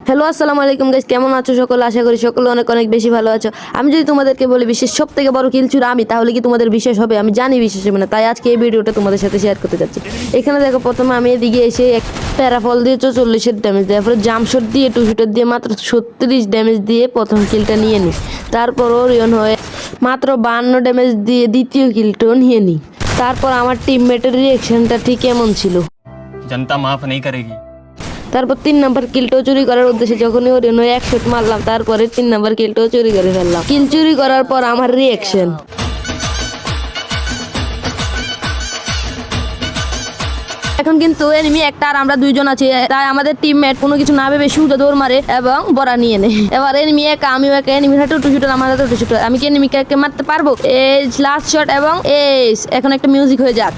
Hello আসসালামু আলাইকুম guys, কেমন আছো সকলে? আশা করি সকলে অনেক অনেক বেশি ভালো আছো। আমি যদি তোমাদেরকে বলি বিশ্বের সবথেকে বড় কিলচুর আমি, তাহলে কি তোমাদের বিশ্বাস হবে? আমি জানি বিশ্বাস হবে না, তাই আজকে এই ভিডিওটা তোমাদের সাথে শেয়ার করতে যাচ্ছি। এখানে দেখো, প্রথমে আমি এদিকে এসে এক প্যারাফল দিয়ে 44-এর ড্যামেজ, তারপরে জাম্পশট দিয়ে 2 শুটার দিয়ে মাত্র 36 ড্যামেজ দিয়ে প্রথম কিলটা নিয়ে নিই। তারপর ওরিয়ন হয়ে মাত্র 52 ড্যামেজ দিয়ে দ্বিতীয় কিলটাও নিয়ে নিই। তারপর আমার টিমমেটের রিয়েকশনটা ঠিক এমন ছিল। जनता माफ नहीं करेगी। তারপর 3 নাম্বার কিলটাও চুরি করার উদ্দেশ্যে যখনই ওরিয়ন এক শট মারলাম, তারপরে 3 নাম্বার কিলটাও চুরি করে ফেললাম। কিল চুরি করার পর আমার রিয়েকশন, এখন কিন্তু এনিমি একটা আর আমরা দুইজন আছি, তাই আমাদের টিমমেট কোনো কিছু না ভেবে শুধু দৌড় মারে এবং বড়া নিয়ে নেয়। এবার এনিমি একা, আমিও একা। এনিমির হাতে টু শুটার, আমার হাতে টু শুটার। আমি কি এনিমিকে মারতে পারবো? এই লাস্ট শট এবং এই এখন একটা মিউজিক হয়ে যাক।